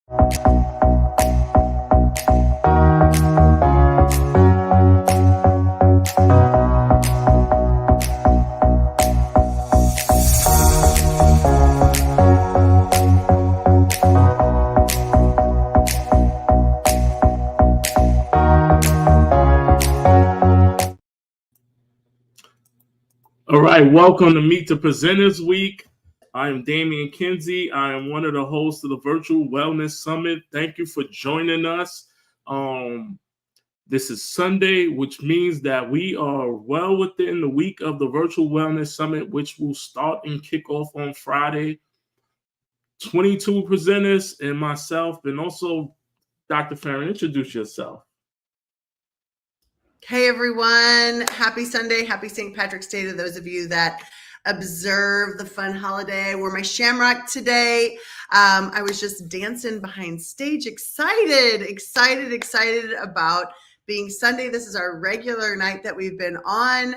All right, welcome to Meet the Presenters Week. I am Damian Kinsey. I am one of the hosts of the Virtual Wellness Summit. Thank you for joining us. This is Sunday, which means that we are well within the week of the Virtual Wellness Summit, which will start and kick off on Friday. 22 presenters and myself, and also Dr. Farron. Introduce yourself. Hey everyone, happy Sunday, happy St. Patrick's Day to those of you that observe the fun holiday. I wore my shamrock today. I was just dancing behind stage, excited about being Sunday. This is our regular night that we've been on.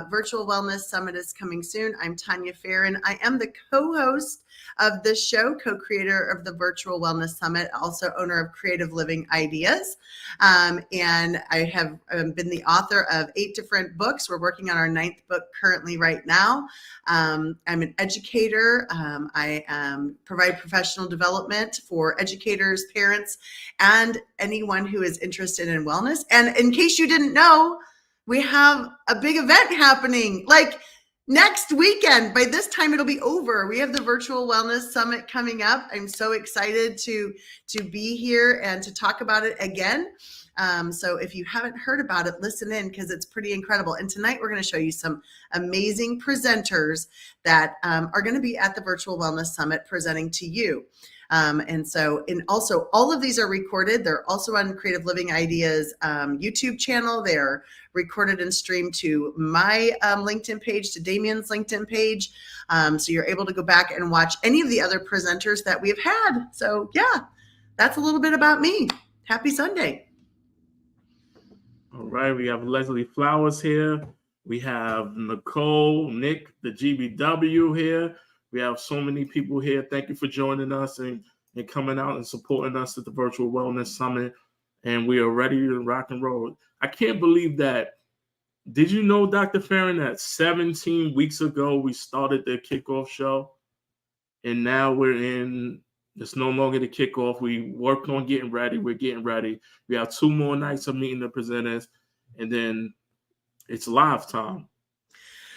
Virtual Wellness Summit is coming soon. I'm Tanya Farron. I am the co-host of this show, co-creator of the Virtual Wellness Summit, also owner of Creative Living Ideas. And I have been the author of 8 different books. We're working on our 9th book currently right now. I'm an educator. I provide professional development for educators, parents, and anyone who is interested in wellness. And in case you didn't know, we have a big event happening like next weekend. By this time, it'll be over. We have the Virtual Wellness Summit coming up. I'm so excited to be here and to talk about it again. So if you haven't heard about it, listen in because it's pretty incredible. And tonight we're going to show you some amazing presenters that are going to be at the Virtual Wellness Summit presenting to you. And also all of these are recorded. They're also on Creative Living Ideas YouTube channel. They're recorded and streamed to my LinkedIn page, to Damian's LinkedIn page. So you're able to go back and watch any of the other presenters that we've had. So yeah, that's a little bit about me. Happy Sunday. All right, we have Leslie Flowers here. We have Nicole, Nick, the GBW here. We have so many people here. Thank you for joining us and coming out and supporting us at the Virtual Wellness Summit. And we are ready to rock and roll. I can't believe that. Did you know, Dr. Farron, that 17 weeks ago we started the kickoff show? And now it's no longer the kickoff. We worked on getting ready. We're getting ready. We have 2 more nights of meeting the presenters. And then it's live time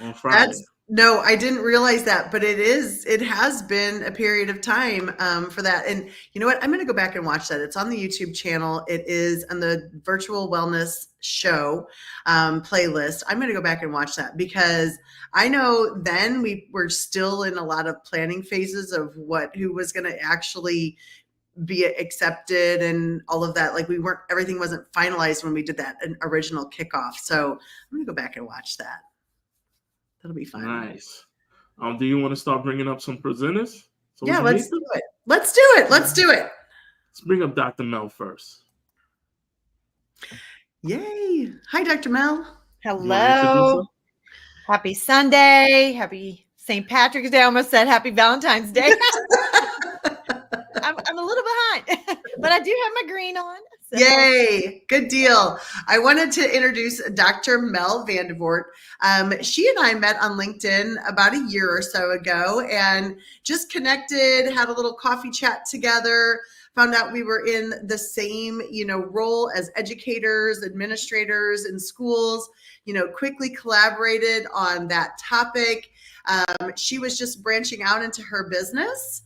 on Friday. No, I didn't realize that, but it has been a period of time for that. And you know what? I'm going to go back and watch that. It's on the YouTube channel. It is on the Virtual Wellness Show playlist. I'm going to go back and watch that because I know then we were still in a lot of planning phases of who was going to actually be accepted and all of that. Like everything wasn't finalized when we did that original kickoff. So I'm going to go back and watch that. That'll be fun. Nice. Do you want to start bringing up some presenters? Yeah, let's do it. Let's do it. Let's bring up Dr. Mel first. Yay. Hi, Dr. Mel. Hello. Happy Sunday. Happy St. Patrick's Day. I almost said happy Valentine's Day. I'm a little behind, but I do have my green on. So. Yay. Good deal. I wanted to introduce Dr. Mel Vandervoort. She and I met on LinkedIn about a year or so ago and just connected, had a little coffee chat together, found out we were in the same, role as educators, administrators in schools, quickly collaborated on that topic. She was just branching out into her business.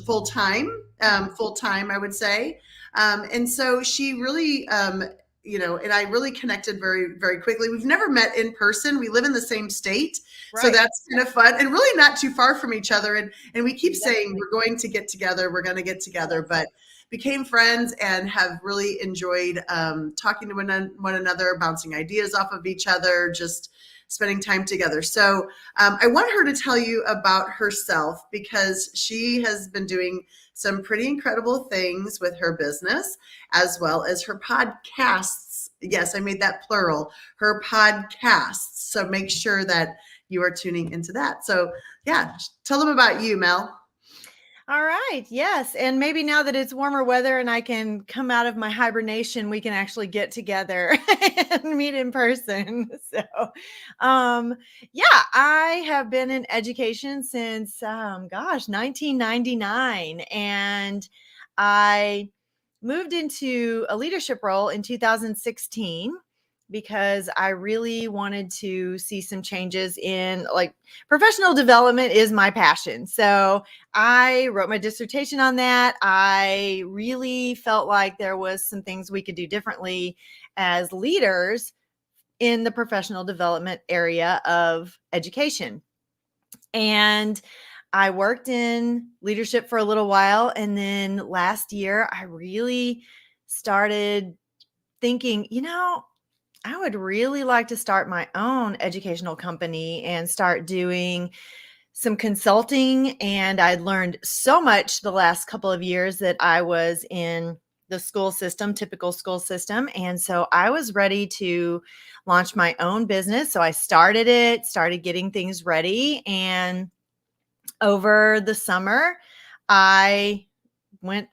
Full-time, I would say. And so she really, and I really connected very, very quickly. We've never met in person. We live in the same state. Right. So that's kind of fun and really not too far from each other. And we keep saying we're going to get together, but became friends and have really enjoyed talking to one another, bouncing ideas off of each other, just spending time together. So I want her to tell you about herself because she has been doing some pretty incredible things with her business as well as her podcasts. Yes, I made that plural, her podcasts. So make sure that you are tuning into that. So yeah, tell them about you, Mel. All right. Yes. And maybe now that it's warmer weather and I can come out of my hibernation, we can actually get together and meet in person. So, um, yeah, I have been in education since, 1999. And I moved into a leadership role in 2016 because I really wanted to see some changes in, like, professional development is my passion. So, I wrote my dissertation on that. I really felt like there was some things we could do differently as leaders in the professional development area of education. And I worked in leadership for a little while. And then last year, I really started thinking, I would really like to start my own educational company and start doing some consulting. And I'd learned so much the last couple of years that I was in the school system, typical school system. And so I was ready to launch my own business. So I started getting things ready. And over the summer, I went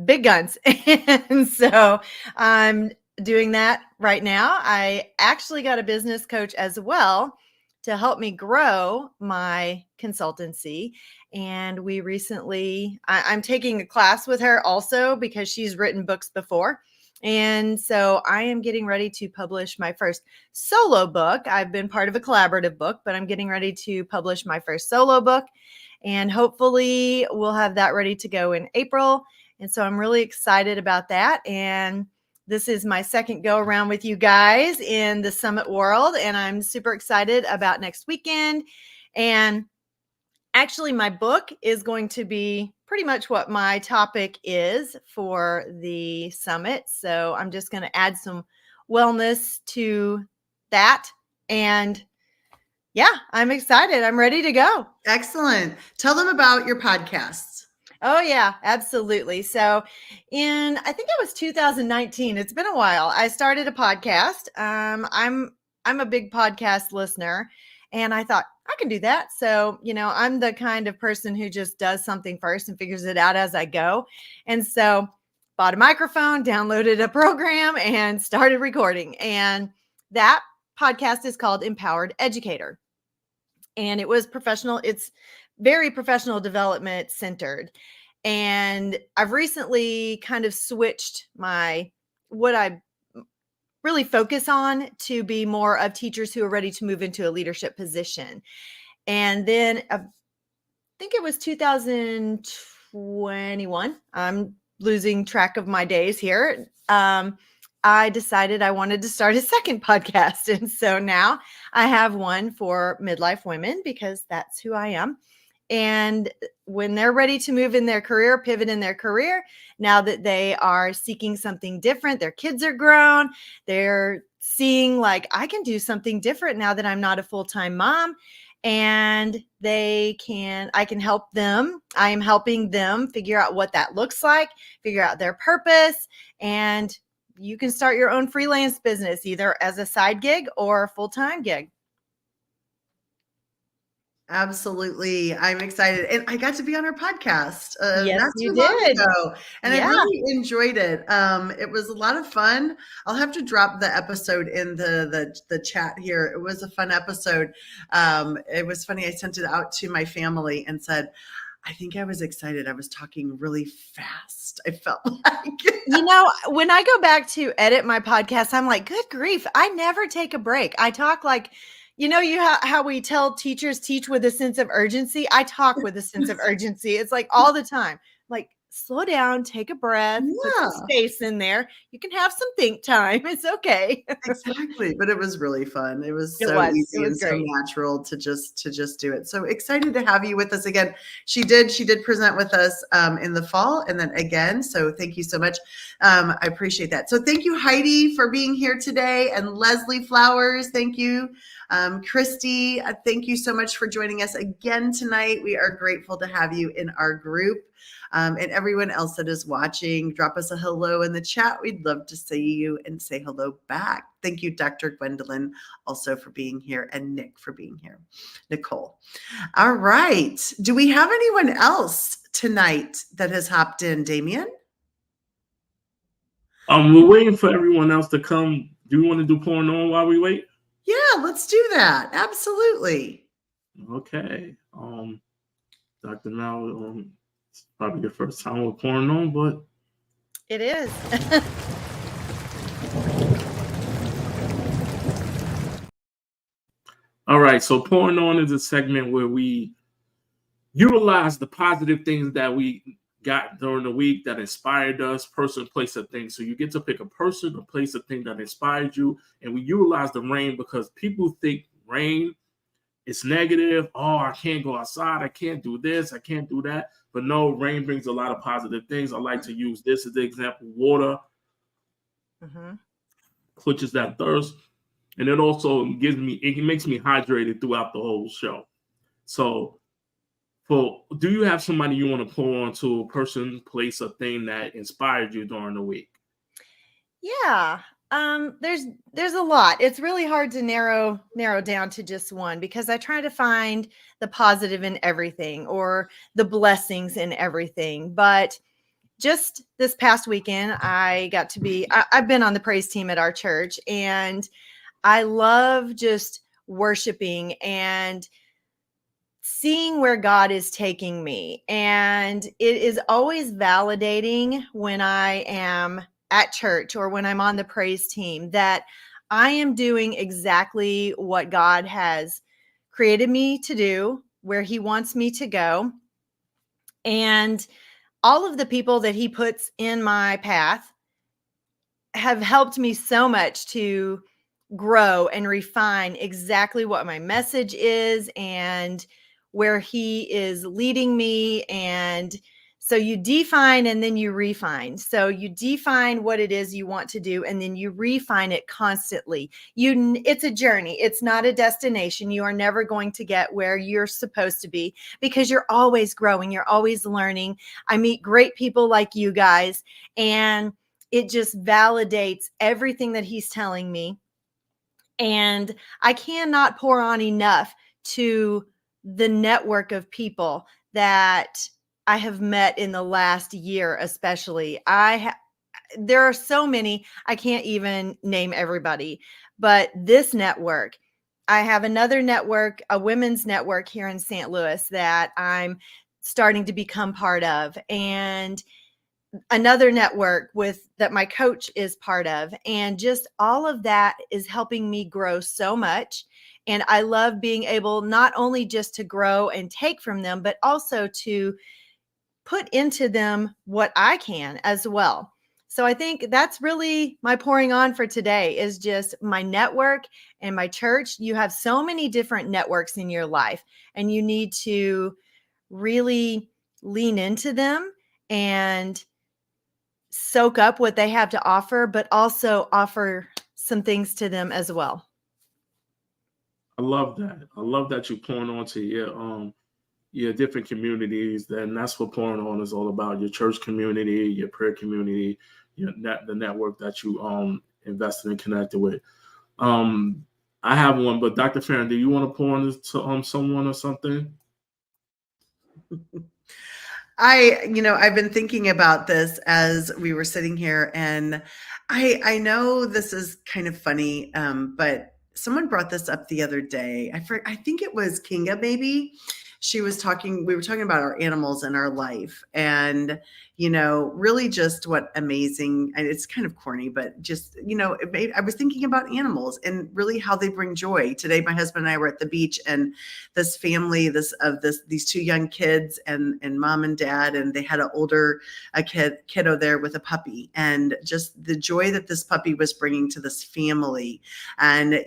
big guns. And so I'm doing that right now. I actually got a business coach as well to help me grow my consultancy. And we recently, I'm taking a class with her also because she's written books before. And so I am getting ready to publish my first solo book. I've been part of a collaborative book, but I'm getting ready to publish my first solo book. And hopefully we'll have that ready to go in April. And so I'm really excited about that. And this is my second go around with you guys in the summit world. And I'm super excited about next weekend. And actually, my book is going to be pretty much what my topic is for the summit. So I'm just going to add some wellness to that. And yeah, I'm excited. I'm ready to go. Excellent. Tell them about your podcasts. Oh yeah, absolutely. So I think it was 2019. It's been a while. I started a podcast. I'm a big podcast listener, and I thought I can do that. So, I'm the kind of person who just does something first and figures it out as I go. And so bought a microphone, downloaded a program, and started recording. And that podcast is called Empowered Educator. And it was professional. It's very professional development centered. And I've recently kind of switched what I really focus on to be more of teachers who are ready to move into a leadership position. And then I think it was 2021. I'm losing track of my days here. I decided I wanted to start a second podcast. And so now I have one for midlife women because that's who I am. And when they're ready to move in their career, pivot in their career, now that they are seeking something different, their kids are grown, they're seeing like, I can do something different now that I'm not a full-time mom. And I can help them. I am helping them figure out what that looks like, figure out their purpose, and you can start your own freelance business, either as a side gig or a full-time gig. Absolutely. I'm excited. And I got to be on her podcast Yes, not you too long did. ago. And Yeah. I really enjoyed it. It was a lot of fun. I'll have to drop the episode in the chat here. It was a fun episode. It was funny. I sent it out to my family and said, I think I was excited. I was talking really fast. I felt like, when I go back to edit my podcast, I'm like, good grief. I never take a break. I talk like, how we tell teachers teach with a sense of urgency. I talk with a sense of urgency. It's like all the time, like, slow down, take a breath, put some space in there. You can have some think time. It's okay. Exactly. But it was really fun. It was so easy and so natural to just do it. So excited to have you with us again. She did present with us in the fall and then again. So thank you so much. I appreciate that. So thank you, Heidi, for being here today, and Leslie Flowers. Thank you. Christy, thank you so much for joining us again tonight. We are grateful to have you in our group. And everyone else that is watching, drop us a hello in the chat. We'd love to see you and say hello back. Thank you, Dr. Gwendolyn, also for being here, and Nick for being here. Nicole. All right. Do we have anyone else tonight that has hopped in, Damien? We're waiting for everyone else to come. Do you want to do pouring on while we wait? Yeah, let's do that. Absolutely. Okay. Dr. Mal, it's probably your first time we're pouring on, but It is. all right. So pouring on is a segment where we utilize the positive things that we got during the week that inspired us, person, place, or thing. So you get to pick a person, a place, a thing that inspired you, and we utilize the rain because people think rain is negative. Oh, I can't go outside. I can't do this. I can't do that. But no, rain brings a lot of positive things. I like to use this as the example. Water quenches that thirst, and it also it makes me hydrated throughout the whole show. So do you have somebody you want to pour on to, a person, place, a thing that inspired you during the week? Yeah. There's a lot. It's really hard to narrow down to just one because I try to find the positive in everything or the blessings in everything. But just this past weekend, I've been on the praise team at our church, and I love just worshiping and seeing where God is taking me. And it is always validating when I am at church or when I'm on the praise team that I am doing exactly what God has created me to do, where He wants me to go. And all of the people that He puts in my path have helped me so much to grow and refine exactly what my message is and where He is leading me. And so you define and then you refine. So you define what it is you want to do, and then you refine it constantly. It's a journey. It's not a destination. You are never going to get where you're supposed to be because you're always growing. You're always learning. I meet great people like you guys, and it just validates everything that He's telling me. And I cannot pour on enough to the network of people that I have met in the last year, especially. There are so many, I can't even name everybody, but this network, I have another network, a women's network here in St. Louis that I'm starting to become part of, and another network that my coach is part of. And just all of that is helping me grow so much. And I love being able not only just to grow and take from them, but also to put into them what I can as well. So I think that's really my pouring on for today, is just my network and my church. You have so many different networks in your life, and you need to really lean into them and soak up what they have to offer, but also offer some things to them as well. I love that. I love that you're pouring on to your different communities. Then that's what pouring on is all about. Your church community, your prayer community, the network that you invested and connected with. I have one, but Dr. Farron, do you want to pour on this to someone or something? I've been thinking about this as we were sitting here, and I know this is kind of funny, but someone brought this up the other day. I think it was Kinga, maybe. We were talking about our animals in our life, and really just what amazing, and it's kind of corny, but just, I was thinking about animals and really how they bring joy. Today, my husband and I were at the beach, and this family, these two young kids and mom and dad, and they had a kiddo there with a puppy, and just the joy that this puppy was bringing to this family. And,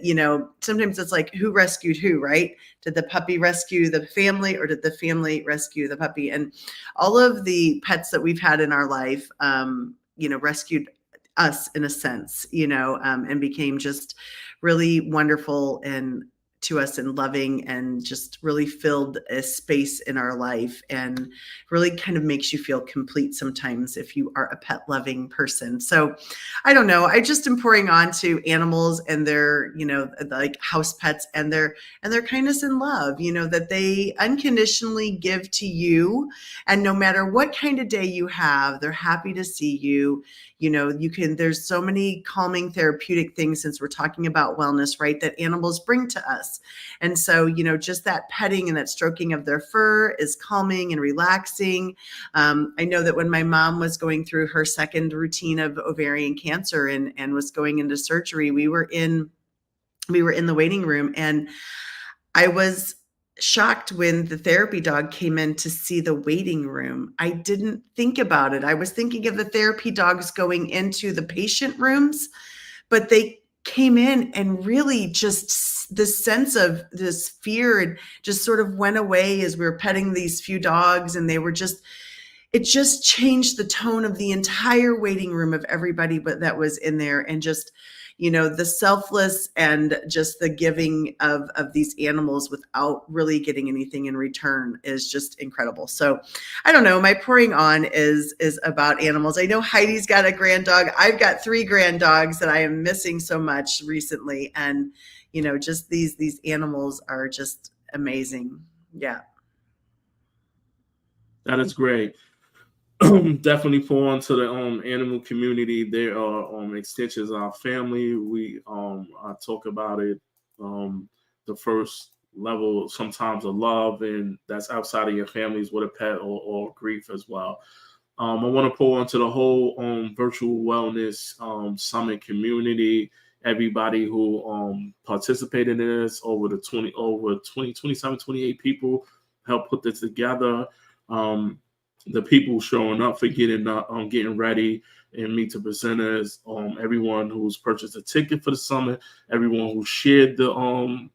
sometimes it's like, who rescued who, right? Did the puppy rescue the family, or did the family rescue the puppy? And all of the pets that we've had in our life, rescued us in a sense, and became just really wonderful and to us and loving and just really filled a space in our life and really kind of makes you feel complete sometimes if you are a pet loving person. So I don't know. I just am pouring on to animals and their, like house pets and their kindness and love, that they unconditionally give to you. And no matter what kind of day you have, they're happy to see you. There's so many calming therapeutic things, since we're talking about wellness, right, that animals bring to us. And so, just that petting and that stroking of their fur is calming and relaxing. I know that when my mom was going through her second routine of ovarian cancer and was going into surgery, we were in the waiting room, and I was shocked when the therapy dog came in to see the waiting room. I didn't think about it. I was thinking of the therapy dogs going into the patient rooms, but they came in and really just the sense of this fear just sort of went away as we were petting these few dogs, and it just changed the tone of the entire waiting room of everybody that was in there. And just, the selfless and just the giving of these animals without really getting anything in return is just incredible. So I don't know, my pouring on is about animals. I know Heidi's got a grand dog. I've got 3 grand dogs that I am missing so much recently. And, just these animals are just amazing. Yeah. That is great. Definitely pour into the animal community. There are extensions of our family. We I talk about it. The first level sometimes of love, and that's outside of your families with a pet or grief as well. I want to pour into the whole virtual wellness summit community. Everybody who participated in this, over 27, 28 people helped put this together. The people showing up for getting ready and meet the presenters, everyone who's purchased a ticket for the summit, everyone who shared the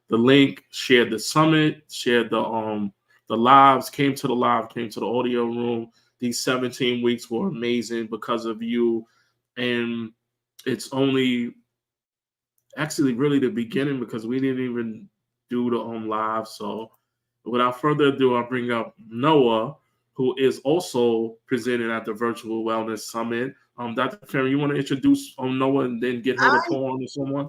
link, shared the summit, shared the lives, came to the audio room. These 17 weeks were amazing because of you, and it's only actually really the beginning, because we didn't even do the live. So without further ado, I'll bring up Noah, who is also presenting at the Virtual Wellness Summit. Dr. Ferry, you want to introduce Noah and then get her to pour on to someone?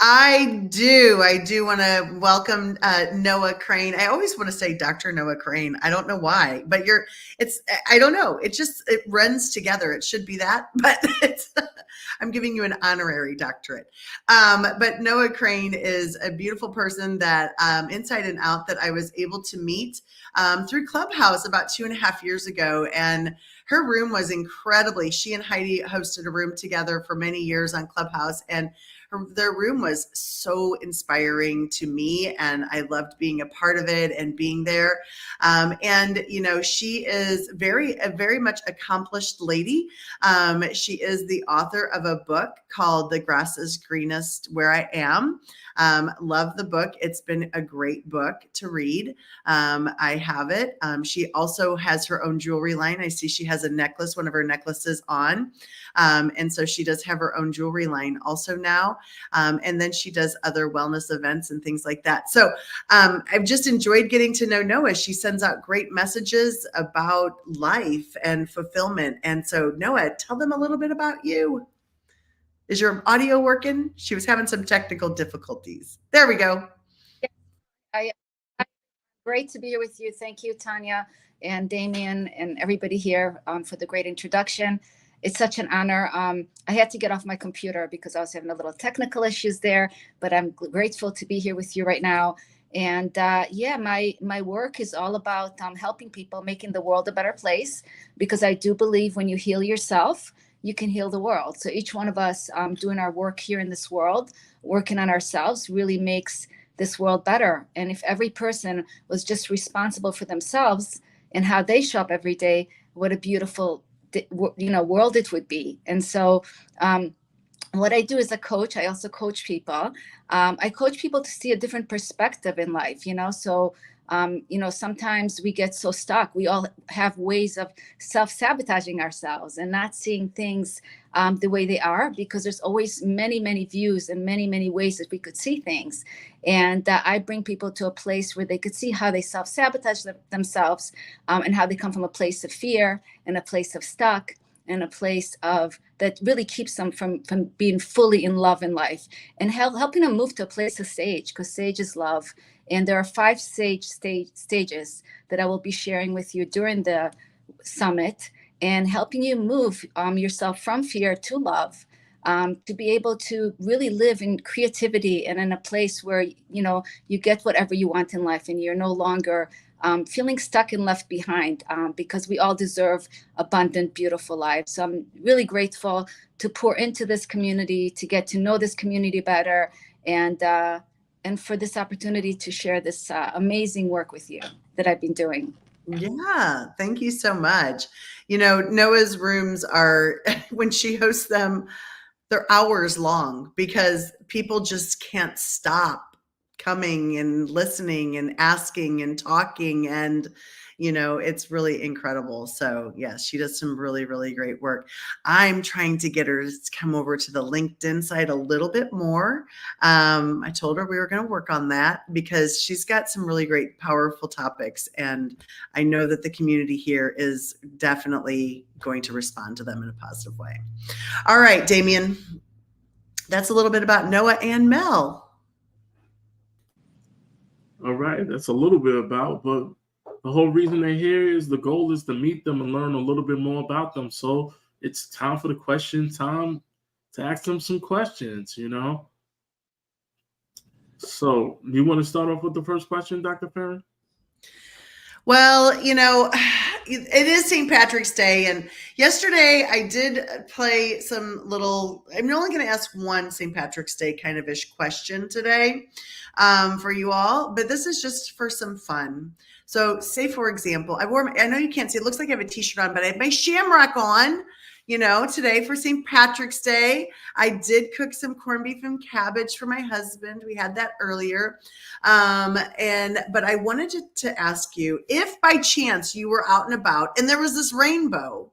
I do want to welcome Noah Crane. I always want to say Dr. Noah Crane. I don't know why, but I don't know. It runs together. It should be that, but I'm giving you an honorary doctorate. But Noah Crane is a beautiful person that inside and out that I was able to meet through Clubhouse about 2.5 years ago. And her room was she and Heidi hosted a room together for many years on Clubhouse, and their room was so inspiring to me, and I loved being a part of it and being there. And she is a very much accomplished lady. She is the author of a book called The Grass is Greenest Where I Am. Love the book. It's been a great book to read. I have it. She also has her own jewelry line. I see she has one of her necklaces on. And so she does have her own jewelry line also now. And then she does other wellness events and things like that. So I've just enjoyed getting to know Noah. She sends out great messages about life and fulfillment. And so Noah, tell them a little bit about you. Is your audio working? She was having some technical difficulties. There we go. Great to be here with you. Thank you, Tanya and Damien and everybody here for the great introduction. It's such an honor. I had to get off my computer because I was having a little technical issues there, but I'm grateful to be here with you right now. And my work is all about helping people, making the world a better place, because I do believe when you heal yourself, you can heal the world. So each one of us doing our work here in this world, working on ourselves, really makes this world better. And if every person was just responsible for themselves and how they show up every day, what a beautiful world it would be. And so what I do as a coach, I also coach people. I coach people to see a different perspective in life, so Sometimes we get so stuck. We all have ways of self-sabotaging ourselves and not seeing things the way they are, because there's always many, many views and many, many ways that we could see things. And I bring people to a place where they could see how they self-sabotage themselves, and how they come from a place of fear and a place of stuck and a place of that really keeps them from being fully in love in life, and helping them move to a place of sage, because sage is love. And there are 5 stages that I will be sharing with you during the summit, and helping you move yourself from fear to love, to be able to really live in creativity and in a place where, you get whatever you want in life, and you're no longer feeling stuck and left behind, because we all deserve abundant, beautiful lives. So I'm really grateful to pour into this community, to get to know this community better, and for this opportunity to share this amazing work with you that I've been doing. Yeah, thank you so much. Noah's rooms are, when she hosts them, they're hours long because people just can't stop coming and listening and asking and talking. And, it's really incredible. So yes, she does some really, really great work. I'm trying to get her to come over to the LinkedIn side a little bit more. I told her we were going to work on that because she's got some really great, powerful topics. And I know that the community here is definitely going to respond to them in a positive way. All right, Damien, that's a little bit about Noah and Mel. All right, that's a little bit about, but the whole reason they're here is the goal is to meet them and learn a little bit more about them. So it's time for the question time to ask them some questions, So you want to start off with the first question, Dr. Perrin? Well, it is St. Patrick's Day. And yesterday I did play I'm only going to ask one St. Patrick's Day kind of ish question today for you all, but this is just for some fun. So say, for example, I know you can't see, it looks like I have a t-shirt on, but I have my shamrock on, today for St. Patrick's Day. I did cook some corned beef and cabbage for my husband. We had that earlier. But I wanted to ask you, if by chance you were out and about and there was this rainbow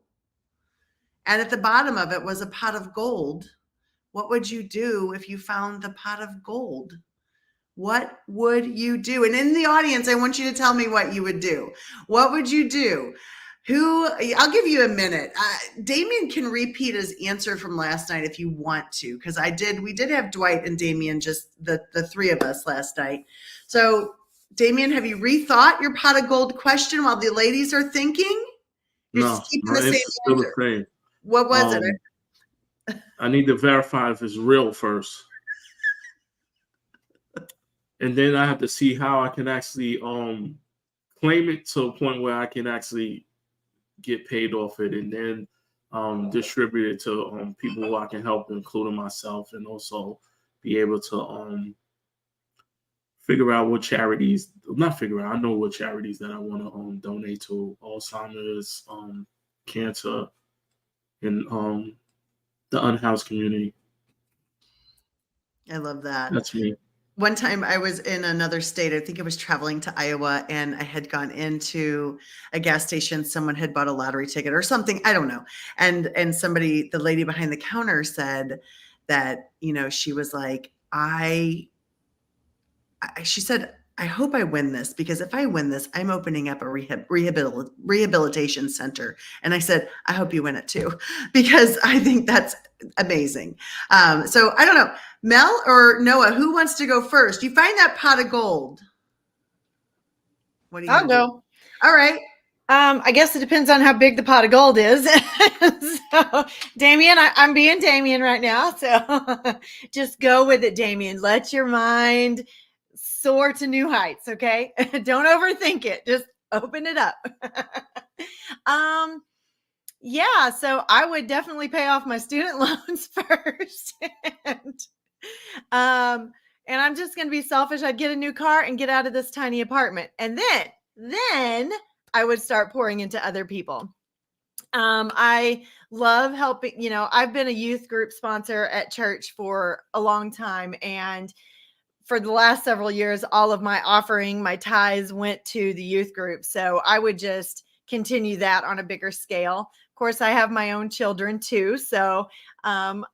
and at the bottom of it was a pot of gold, what would you do if you found the pot of gold? What would you do? And in the audience, I want you to tell me what you would do. What would you do? I'll give you a minute. Damien can repeat his answer from last night if you want to, because we did have Dwight and Damien, just the 3 of us last night. So Damien, have you rethought your pot of gold question while the ladies are thinking? No, it's still the same. What was it? I need to verify if it's real first. And then I have to see how I can actually claim it to a point where I can actually get paid off it, and then distribute it to people who I can help, including myself, and also be able to figure out what charities, I know what charities that I want to donate to: Alzheimer's, cancer, and the unhoused community. I love that. That's me. One time I was in another state. I think I was traveling to Iowa, and I had gone into a gas station. Someone had bought a lottery ticket or something. I don't know. And the lady behind the counter said that, she was like, she said, I hope I win this, because if I win this, I'm opening up a rehabilitation center. And I said, I hope you win it too, because I think that's amazing. So I don't know, Mel or Noah, who wants to go first? You find that pot of gold. What do you? I'll go. All right. I guess it depends on how big the pot of gold is. So, Damien, I'm being Damien right now. So just go with it, Damien. Let your mind soar to new heights. Okay. Don't overthink it. Just open it up. Yeah. So I would definitely pay off my student loans first. And I'm just going to be selfish. I'd get a new car and get out of this tiny apartment. And then I would start pouring into other people. I love helping, I've been a youth group sponsor at church for a long time. And for the last several years, all of my offering, my tithes went to the youth group. So I would just continue that on a bigger scale. Of course, I have my own children too. So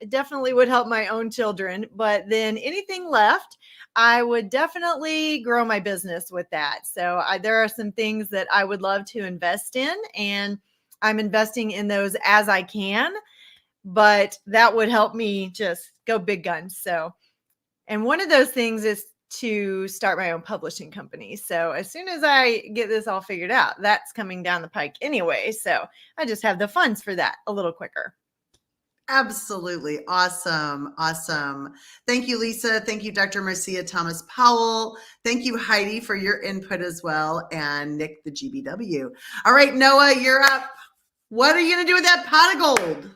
definitely would help my own children. But then anything left, I would definitely grow my business with that. So there are some things that I would love to invest in, and I'm investing in those as I can. But that would help me just go big guns. So, and one of those things is to start my own publishing company. So as soon as I get this all figured out, that's coming down the pike anyway. So I just have the funds for that a little quicker. Absolutely. Awesome. Awesome. Thank you, Lisa. Thank you, Dr. Marcia Thomas Powell. Thank you, Heidi, for your input as well. And Nick, the GBW. All right, Noah, you're up. What are you going to do with that pot of gold?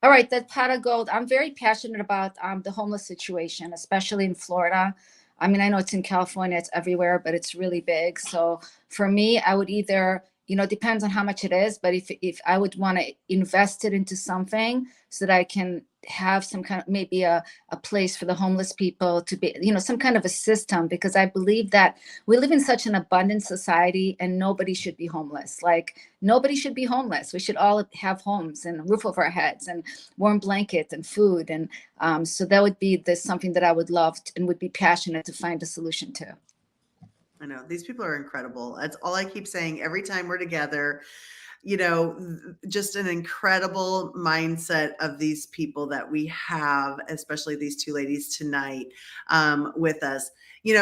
All right, that pot of gold. I'm very passionate about the homeless situation, especially in Florida. I mean, I know it's in California, it's everywhere, but it's really big. So for me, I would either, depends on how much it is, but if I would want to invest it into something so that I can have some kind of, maybe a place for the homeless people to be, some kind of a system, because I believe that we live in such an abundant society and nobody should be homeless. Like, nobody should be homeless. We should all have homes and a roof over our heads and warm blankets and food. And so that would be something that I would love and would be passionate to find a solution to. I know these people are incredible. That's all I keep saying every time we're together. Just an incredible mindset of these people that we have, especially these two ladies tonight with us.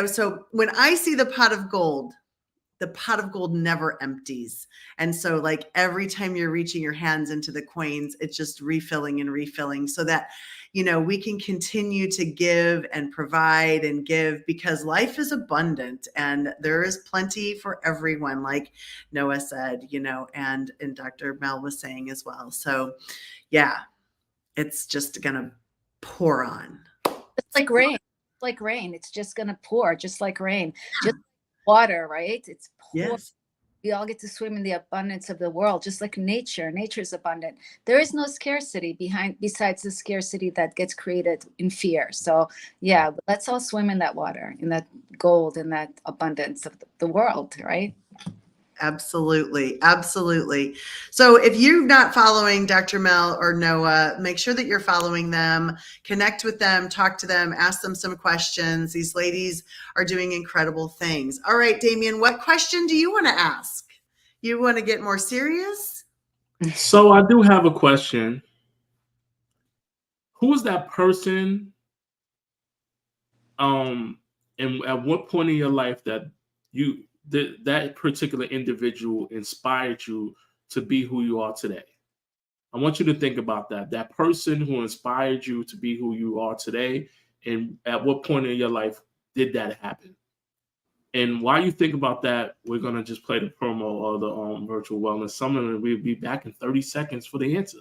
So when I see the pot of gold never empties. And so like every time you're reaching your hands into the coins, it's just refilling and refilling so that, we can continue to give and provide and give, because life is abundant and there is plenty for everyone, like Noah said, and Dr. Mel was saying as well. So yeah, it's just going to pour on. It's like rain. It's like rain. It's just going to pour, just like rain. Just water, right? It's pour. Yes. We all get to swim in the abundance of the world, just like nature. Nature is abundant. There is no scarcity besides the scarcity that gets created in fear. So yeah, let's all swim in that water, in that gold, in that abundance of the world, right? Absolutely. Absolutely. So if you're not following Dr. Mel or Noah, make sure that you're following them, connect with them, talk to them, ask them some questions. These ladies are doing incredible things. All right, Damien, what question do you want to ask? You want to get more serious? So I do have a question. Who is that person? And at what point in your life that that particular individual inspired you to be who you are today? I want you to think about that. That person who inspired you to be who you are today, and at what point in your life did that happen? And while you think about that, we're going to just play the promo of the Virtual Wellness Summit, and we'll be back in 30 seconds for the answer.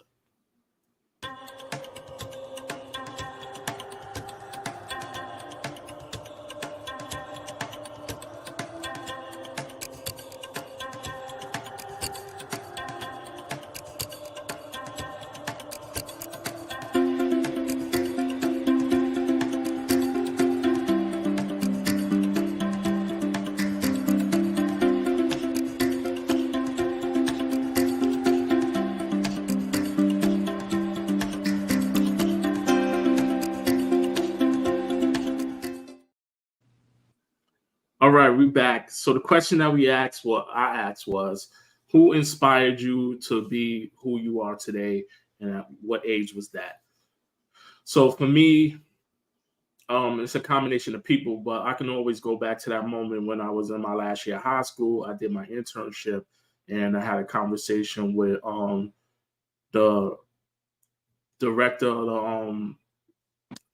All right, we're back. So the question that I asked was, who inspired you to be who you are today, and at what age was that? So for me, it's a combination of people, but I can always go back to that moment when I was in my last year of high school. I did my internship, and I had a conversation with the director of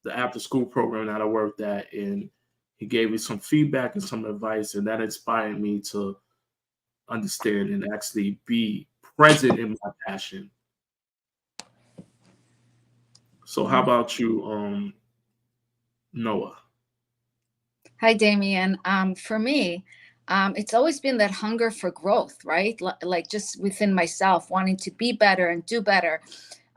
the after school program that I worked at, and he gave me some feedback and some advice, and that inspired me to understand and actually be present in my passion. So how about you, Noah? Hi, Damien. For me, it's always been that hunger for growth, right? Like just within myself, wanting to be better and do better.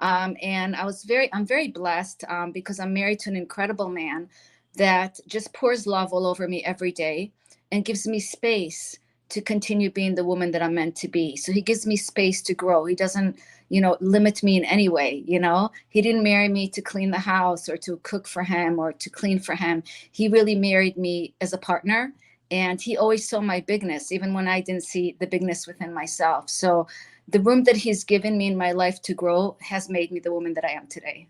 And I'm very blessed because I'm married to an incredible man that just pours love all over me every day and gives me space to continue being the woman that I'm meant to be. So he gives me space to grow. He doesn't, limit me in any way. He didn't marry me to clean the house or to cook for him or to clean for him. He really married me as a partner. And he always saw my bigness, even when I didn't see the bigness within myself. So the room that he's given me in my life to grow has made me the woman that I am today.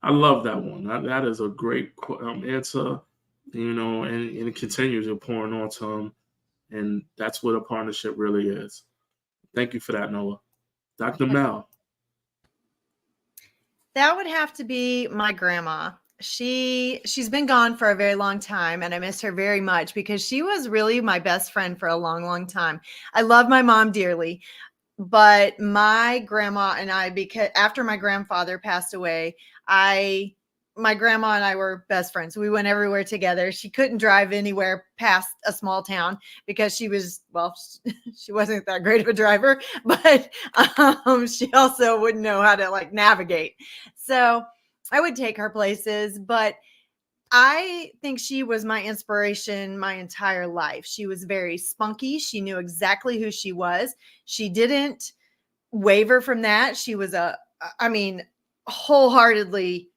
I love that one. That is a great answer, and it continues to pouring on to him. And that's what a partnership really is. Thank you for that, Noah. Dr. Mel. That would have to be my grandma. She's been gone for a very long time, and I miss her very much because she was really my best friend for a long, long time. I love my mom dearly, but my grandma and I, because after my grandfather passed away, my grandma and I were best friends. We went everywhere together. She couldn't drive anywhere past a small town because she wasn't that great of a driver, but she also wouldn't know how to navigate. So I would take her places, but I think she was my inspiration my entire life. She was very spunky. She knew exactly who she was. She didn't waver from that. She was wholeheartedly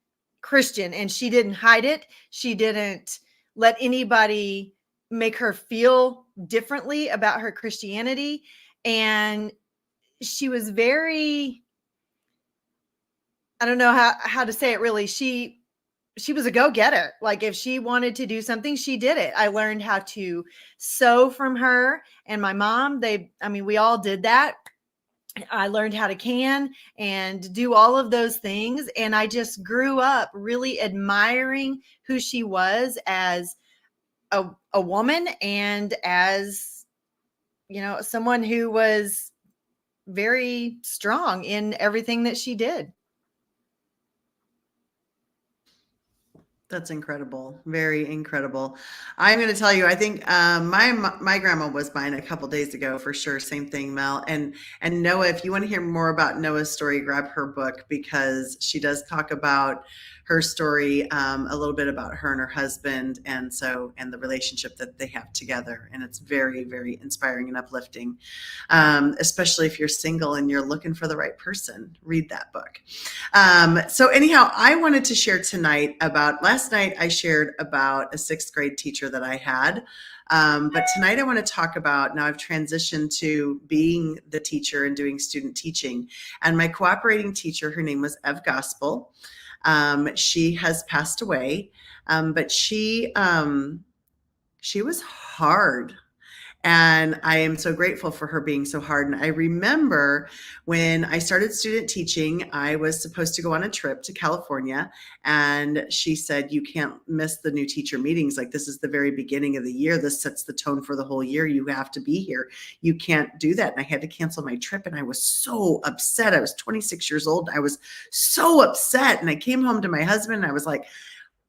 Christian, and she didn't hide it. She didn't let anybody make her feel differently about her Christianity. And she was very, I don't know how to say it really. She was a go-getter. Like if she wanted to do something, she did it. I learned how to sew from her and my mom. We all did that. I learned how to can and do all of those things. And I just grew up really admiring who she was as a woman and as, someone who was very strong in everything that she did. That's incredible. Very incredible. I'm going to tell you, I think my grandma was mine a couple days ago for sure. Same thing, Mel. And Noah, if you want to hear more about Noah's story, grab her book because she does talk about her story, a little bit about her and her husband, and the relationship that they have together. And it's very, very inspiring and uplifting, especially if you're single and you're looking for the right person. Read that book. So anyhow, I wanted to share tonight about last night. I shared about a 6th grade teacher that I had. But tonight I want to talk about, now I've transitioned to being the teacher and doing student teaching. And my cooperating teacher, her name was Ev Gospel. She has passed away, but she was hard. And I am so grateful for her being so hard. And I remember when I started student teaching, I was supposed to go on a trip to California. And she said, you can't miss the new teacher meetings. Like, this is the very beginning of the year. This sets the tone for the whole year. You have to be here. You can't do that. And I had to cancel my trip. And I was so upset. I was 26 years old. I was so upset. And I came home to my husband and I was like,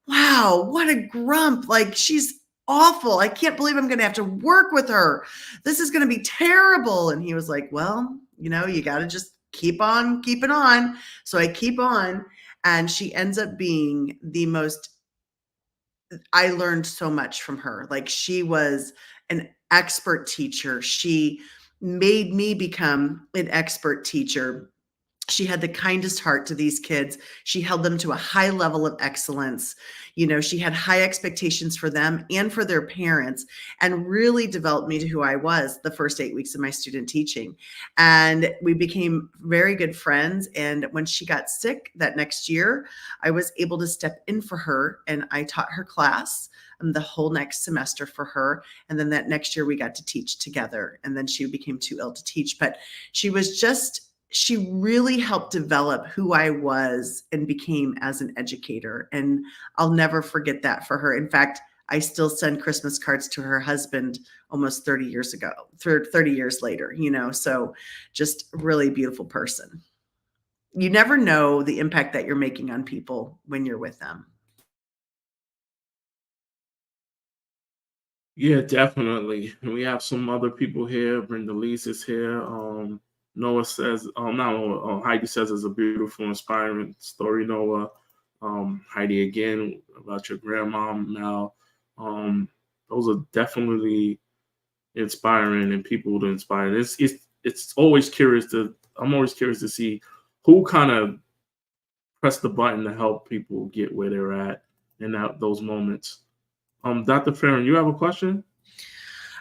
wow, what a grump. Like, she's awful. I can't believe I'm going to have to work with her. This is going to be terrible. And he was like, well, you got to just keep on keeping on. So I keep on. And she ends up being I learned so much from her. Like, she was an expert teacher. She made me become an expert teacher. She had the kindest heart to these kids. She held them to a high level of excellence. She had high expectations for them and for their parents, and really developed me to who I was the first 8 weeks of my student teaching. And we became very good friends. And when she got sick that next year, I was able to step in for her, and I taught her class the whole next semester for her. And then that next year we got to teach together. And then she became too ill to teach, but she really helped develop who I was and became as an educator. And I'll never forget that for her. In fact, I still send Christmas cards to her husband almost 30 years later, so just really beautiful person. You never know the impact that you're making on people when you're with them. Yeah, definitely. We have some other people here. Brenda Lees is here. Noah says, Heidi says it's a beautiful, inspiring story, Noah. Heidi, again, about your grandma, Mel. Those are definitely inspiring and people to inspire. It's always curious I'm always curious to see who kind of pressed the button to help people get where they're at in those moments. Dr. Farron, you have a question?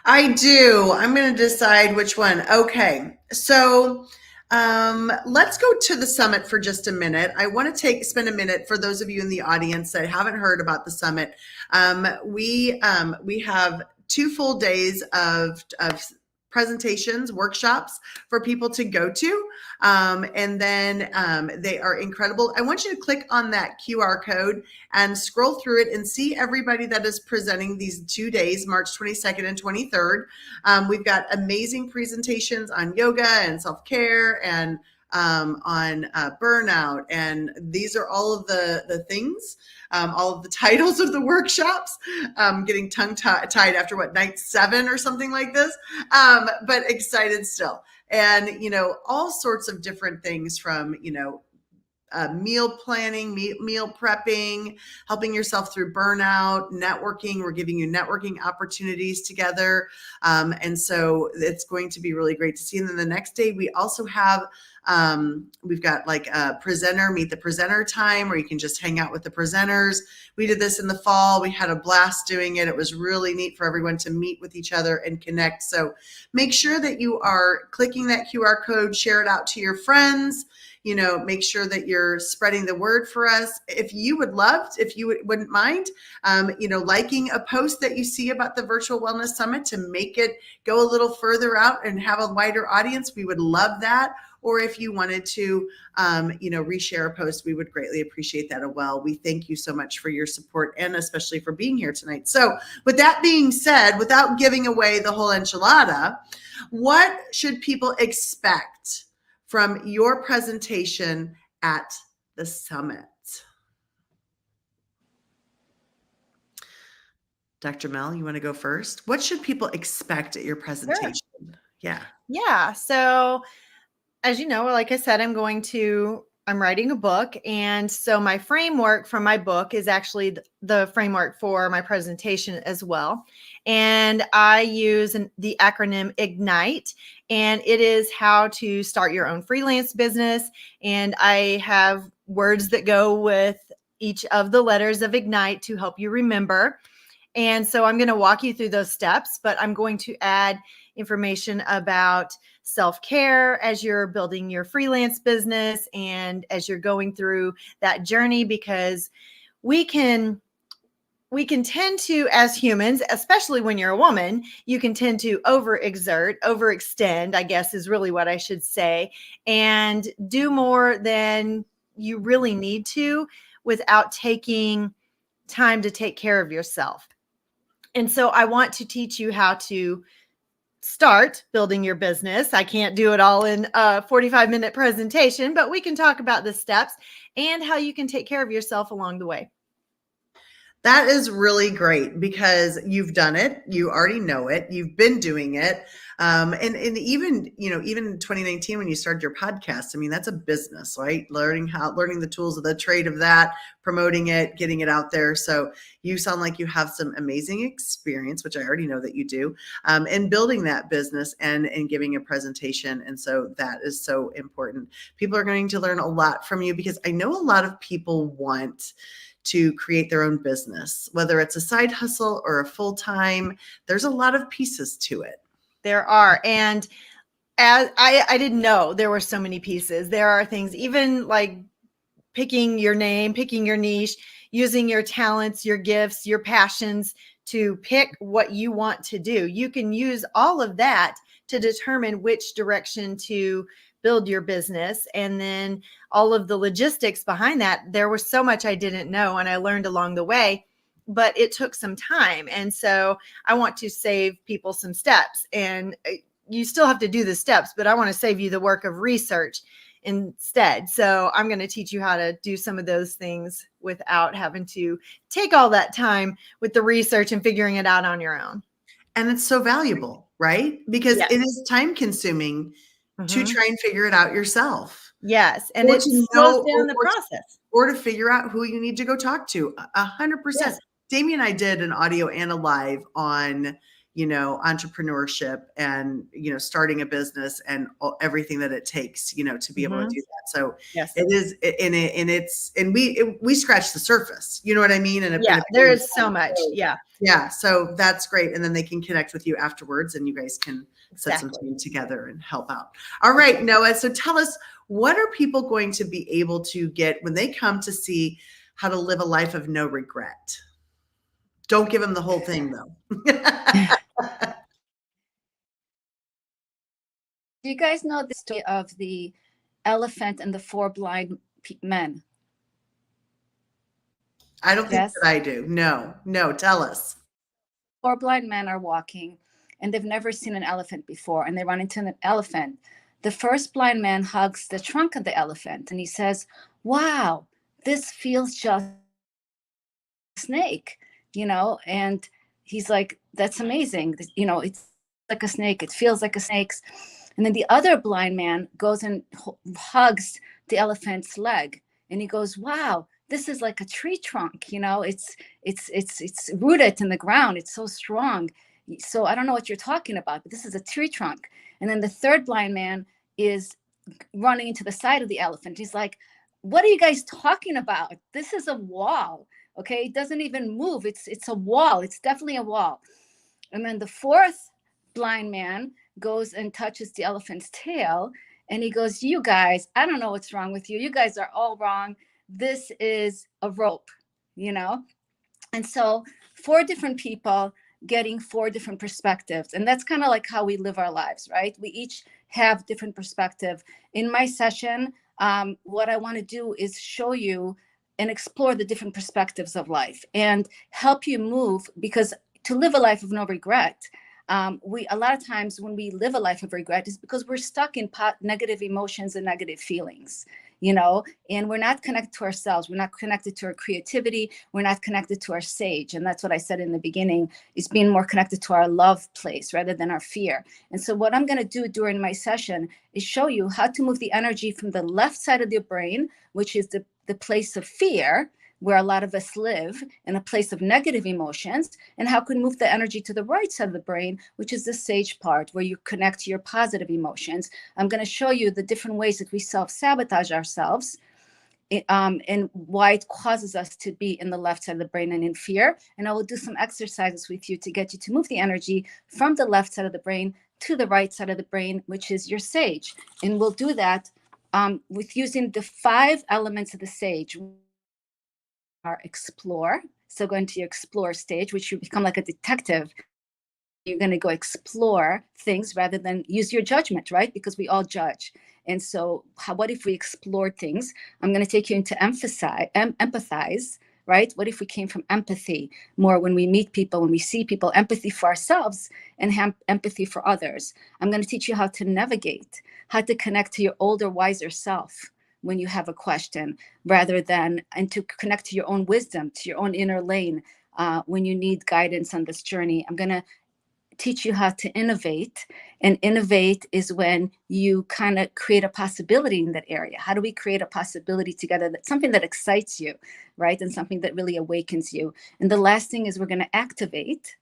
I do. I'm going to decide which one. Okay. So let's go to the summit for just a minute. I want to spend a minute for those of you in the audience that haven't heard about the summit. We have 2 full days of presentations, workshops for people to go to. And then they are incredible. I want you to click on that QR code and scroll through it and see everybody that is presenting these 2 days, March 22nd and 23rd. We've got amazing presentations on yoga and self-care and on burnout. And these are all of the things, all of the titles of the workshops, getting tongue-tied after night 7 or something like this, but excited still. And, all sorts of different things from, meal planning, meal prepping, helping yourself through burnout, networking. We're giving you networking opportunities together. And so it's going to be really great to see. And then the next day, we also have, we've got like a meet the presenter time where you can just hang out with the presenters. We did this in the fall. We had a blast doing it. It was really neat for everyone to meet with each other and connect. So make sure that you are clicking that QR code, share it out to your friends. Make sure that you're spreading the word for us. If you wouldn't mind, liking a post that you see about the Virtual Wellness Summit to make it go a little further out and have a wider audience, we would love that. Or if you wanted to, reshare a post, we would greatly appreciate that as well. We thank you so much for your support and especially for being here tonight. So with that being said, without giving away the whole enchilada, what should people expect from your presentation at the summit? Dr. Mel, you want to go first? What should people expect at your presentation? Sure. Yeah. So as you know, like I said, I'm writing a book. And so my framework from my book is actually the framework for my presentation as well. And I use the acronym IGNITE, and it is how to start your own freelance business. And I have words that go with each of the letters of IGNITE to help you remember. And so I'm going to walk you through those steps, but I'm going to add information about self-care as you're building your freelance business and as you're going through that journey, because we can tend to, as humans, especially when you're a woman, you can tend to overextend, I guess is really what I should say, and do more than you really need to without taking time to take care of yourself. And so I want to teach you how to start building your business. I can't do it all in a 45-minute presentation, but we can talk about the steps and how you can take care of yourself along the way. That is really great because you've done it. You already know it. You've been doing it. And even in 2019, when you started your podcast, I mean, that's a business, right? Learning the tools of the trade of that, promoting it, getting it out there. So you sound like you have some amazing experience, which I already know that you do, in building that business and giving a presentation. And so that is so important. People are going to learn a lot from you because I know a lot of people want to create their own business, whether it's a side hustle or a full-time. There's a lot of pieces to it. There are. And as I didn't know there were so many pieces. There are things even like picking your name, picking your niche, using your talents, your gifts, your passions to pick what you want to do. You can use all of that to determine which direction to build your business. And then all of the logistics behind that, there was so much I didn't know and I learned along the way, but it took some time. And so I want to save people some steps, and you still have to do the steps, but I want to save you the work of research instead. So I'm going to teach you how to do some of those things without having to take all that time with the research and figuring it out on your own. And it's so valuable, right? Because It is time consuming to try and figure it out yourself. Yes. And Or it to slows know, down the process. or to figure out who you need to go talk to. 100%. Yes. Damien and I did an audio and a live on, entrepreneurship and, starting a business and everything that it takes, to be able to do that. So Yes. it is, and we scratched the surface, you know what I mean? And Yeah, there is so much. Yeah. Yeah. So that's great. And then they can connect with you afterwards and you guys can set some Exactly. time together and help out. All right, Noah. So tell us, what are people going to be able to get when they come to see how to live a life of no regret? Don't give them the whole thing though. Do you guys know the story of the elephant and the four blind men? I don't think Yes. that I do. No, tell us. Four blind men are walking and they've never seen an elephant before, and they run into an elephant. The first blind man hugs the trunk of the elephant and he says, "Wow, this feels just a snake," and he's like, "That's amazing. It's like a snake. It feels like a snake." And then the other blind man goes and hugs the elephant's leg and he goes, "Wow, this is like a tree trunk. It's rooted in the ground. It's so strong. So I don't know what you're talking about, but this is a tree trunk." And then the third blind man is running into the side of the elephant. He's like, "What are you guys talking about? This is a wall. Okay, it doesn't even move. It's a wall. It's definitely a wall." And then the fourth blind man goes and touches the elephant's tail and he goes, "You guys, I don't know what's wrong with you. You guys are all wrong. This is a rope, you know?" And so four different people getting four different perspectives. And that's kind of like how we live our lives, right? We each have different perspective. In my session, what I want to do is show you and explore the different perspectives of life and help you move, because to live a life of no regret, we a lot of times when we live a life of regret is because we're stuck in negative emotions and negative feelings, and we're not connected to ourselves. We're not connected to our creativity. We're not connected to our sage. And that's what I said in the beginning, is being more connected to our love place rather than our fear. And so what I'm going to do during my session is show you how to move the energy from the left side of the brain, which is the place of fear, where a lot of us live, in a place of negative emotions, and how can move the energy to the right side of the brain, which is the sage part, where you connect to your positive emotions. I'm going to show you the different ways that we self-sabotage ourselves, and why it causes us to be in the left side of the brain and in fear. And I will do some exercises with you to get you to move the energy from the left side of the brain to the right side of the brain, which is your sage. And we'll do that with using the 5 elements of the sage. Are explore. So going to your explore stage, which you become like a detective. You're going to go explore things rather than use your judgment, right? Because we all judge. And so what if we explored things? I'm going to take you into empathize, right? What if we came from empathy more when we meet people, when we see people, empathy for ourselves and empathy for others. I'm going to teach you how to navigate, how to connect to your older, wiser self when you have a question, and to connect to your own wisdom, to your own inner lane when you need guidance on this journey. I'm going to teach you how to innovate. And innovate is when you kind of create a possibility in that area. How do we create a possibility together, that's something that excites you, right? And something that really awakens you. And the last thing is we're going to activate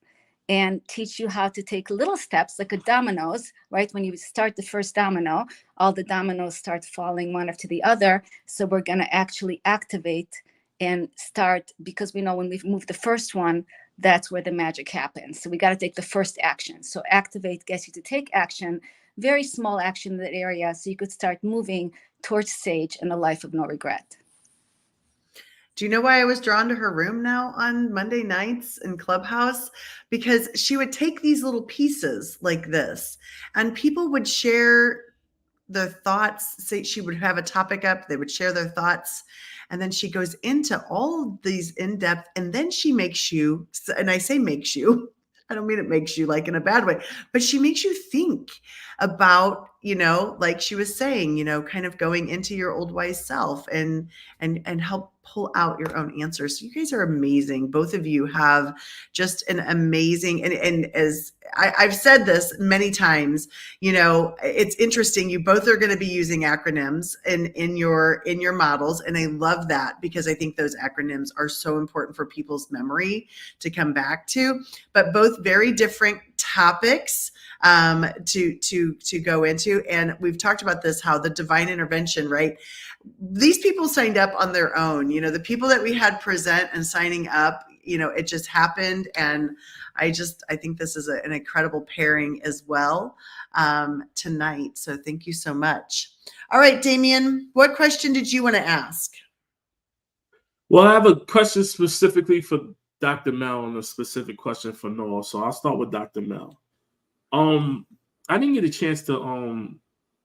and teach you how to take little steps, like a dominoes, right? When you start the first domino, all the dominoes start falling one after the other. So we're going to actually activate and start, because we know when we've moved the first one, that's where the magic happens. So we got to take the first action. So activate gets you to take action, very small action in that area, so you could start moving towards sage and a life of no regret. Do you know why I was drawn to her room now on Monday nights in Clubhouse? Because she would take these little pieces like this and people would share their thoughts. Say she would have a topic up, they would share their thoughts. And then she goes into all these in depth, and then she makes you, and I say makes you, I don't mean it makes you like in a bad way, but she makes you think about, like she was saying, kind of going into your old wise self and help pull out your own answers. You guys are amazing. Both of you have just an amazing, and as I've said this many times, it's interesting. You both are going to be using acronyms in your models. And I love that, because I think those acronyms are so important for people's memory to come back to, but both very different topics to go into. And we've talked about this, how the divine intervention, right? These people signed up on their own. The people that we had present and signing up, it just happened. And I think this is an incredible pairing as well tonight. So thank you so much. All right, Damien, what question did you want to ask? Well, I have a question specifically for Dr. Mel and a specific question for Noah. So I'll start with Dr. Mel. I didn't get a chance to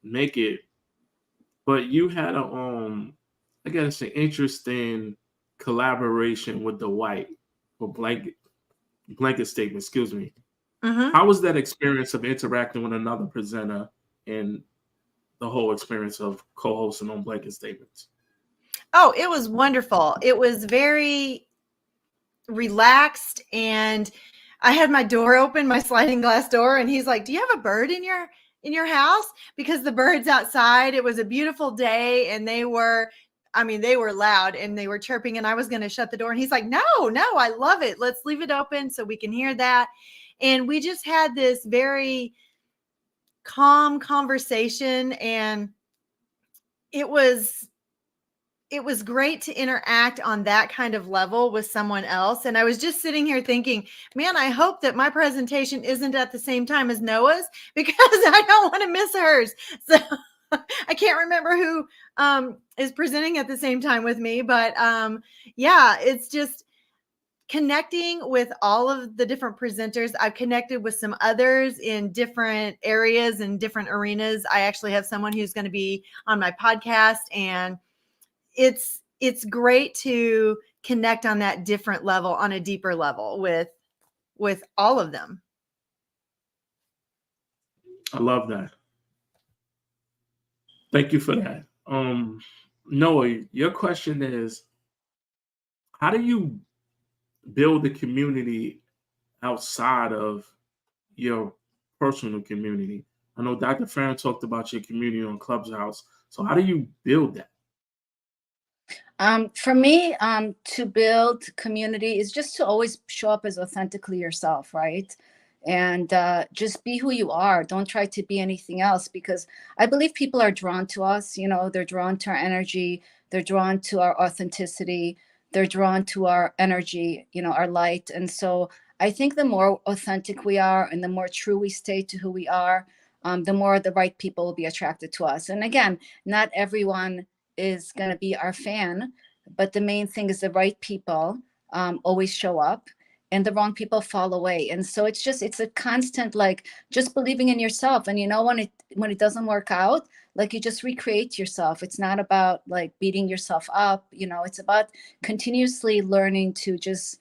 make it, but you had an interesting collaboration with the white or blanket statement, excuse me. Mm-hmm. How was that experience of interacting with another presenter and the whole experience of co-hosting on blanket statements? Oh, it was wonderful. It was very relaxed, and I had my door open, my sliding glass door, and he's like, "Do you have a bird in your house?" Because the birds outside, it was a beautiful day, and they were loud and they were chirping, and I was going to shut the door, and he's like, no, I love it. Let's leave it open so we can hear that. And we just had this very calm conversation, and it was great to interact on that kind of level with someone else. And I was just sitting here thinking, man, I hope that my presentation isn't at the same time as Noah's, because I don't want to miss hers. So I can't remember who is presenting at the same time with me, but yeah, it's just connecting with all of the different presenters. I've connected with some others in different areas and different arenas. I actually have someone who's going to be on my podcast, and it's great to connect on that different level, on a deeper level with all of them. I love that. Thank you for that. Noah, your question is, how do you build a community outside of your personal community? I know Dr. Farron talked about your community on Clubhouse. So how do you build that? For me, to build community is just to always show up as authentically yourself, right? And just be who you are. Don't try to be anything else, because I believe people are drawn to us. They're drawn to our energy. They're drawn to our authenticity. They're drawn to our energy, our light. And so I think the more authentic we are and the more true we stay to who we are, the more the right people will be attracted to us. And again, not everyone is going to be our fan, but the main thing is the right people always show up, and the wrong people fall away. And so it's a constant, just believing in yourself. And when it doesn't work out, you just recreate yourself. It's not about beating yourself up. It's about continuously learning to just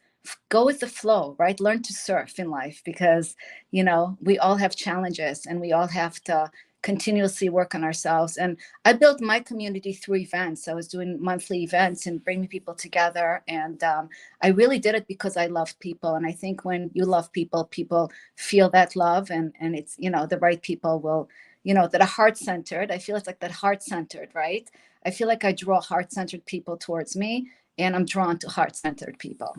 go with the flow, right? Learn to surf in life, because we all have challenges, and we all have to continuously work on ourselves. And I built my community through events. I was doing monthly events and bringing people together. And I really did it because I loved people. And I think when you love people, people feel that love, and it's, the right people will, that are heart-centered. I feel it's like that heart-centered, right? I feel like I draw heart-centered people towards me, and I'm drawn to heart-centered people.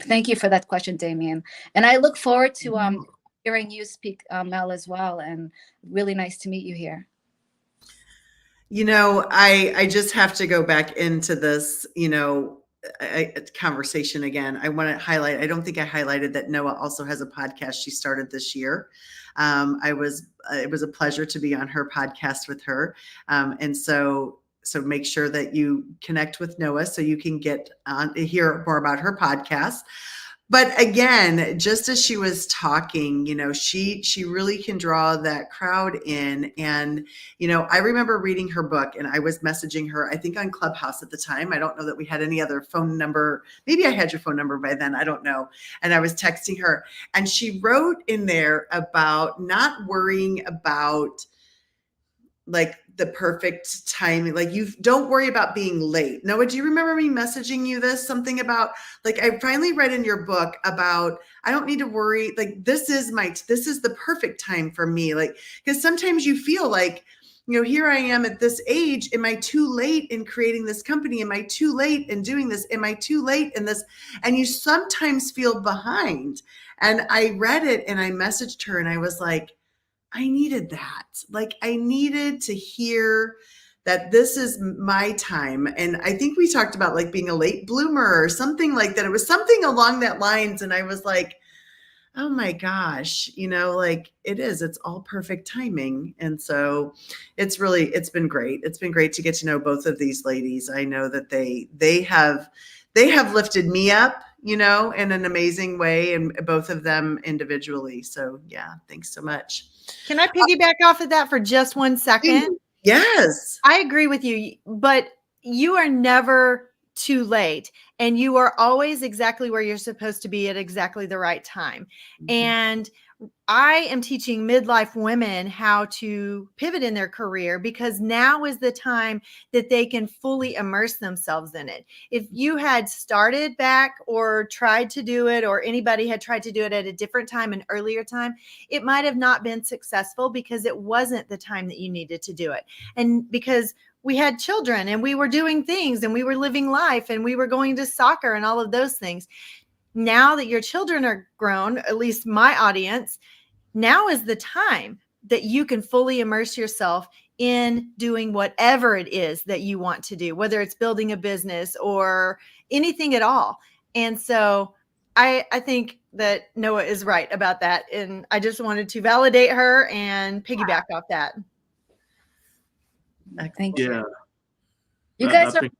Thank you for that question, Damien. And I look forward to hearing you speak, Mel, as well. And really nice to meet you here. I just have to go back into this, conversation again. I want to highlight, I don't think I highlighted that Noah also has a podcast she started this year. It was a pleasure to be on her podcast with her. And so make sure that you connect with Noah so you can get on to hear more about her podcast. But again, just as she was talking, she really can draw that crowd in. And, I remember reading her book, and I was messaging her, I think on Clubhouse at the time. I don't know that we had any other phone number. Maybe I had your phone number by then. I don't know. And I was texting her, and she wrote in there about not worrying about the perfect timing. Like, you don't worry about being late. Noah, do you remember me messaging you this? Something about, like, I finally read in your book about, I don't need to worry. Like, this is the perfect time for me. Like, because sometimes you feel like, here I am at this age. Am I too late in creating this company? Am I too late in doing this? Am I too late in this? And you sometimes feel behind. And I read it and I messaged her and I was like, I needed that. Like, I needed to hear that this is my time. And I think we talked about like being a late bloomer or something like that. It was something along that lines. And I was like, oh my gosh, like it's all perfect timing. And so it's been great. It's been great to get to know both of these ladies. I know that they have lifted me up, in an amazing way, and both of them individually. So yeah, thanks so much. Can I piggyback off of that for just 1 second? Yes. I agree with you, but you are never too late, and you are always exactly where you're supposed to be at exactly the right time. Mm-hmm. And I am teaching midlife women how to pivot in their career, because now is the time that they can fully immerse themselves in it. If you had started back or tried to do it, or anybody had tried to do it at a different time, an earlier time, it might have not been successful because it wasn't the time that you needed to do it. And because we had children and we were doing things and we were living life and we were going to soccer and all of those things. Now that your children are grown, at least my audience, now is the time that you can fully immerse yourself in doing whatever it is that you want to do, whether it's building a business or anything at all. And so I think that Noah is right about that. And I just wanted to validate her and piggyback off that. Thank you. Yeah. You I guys are think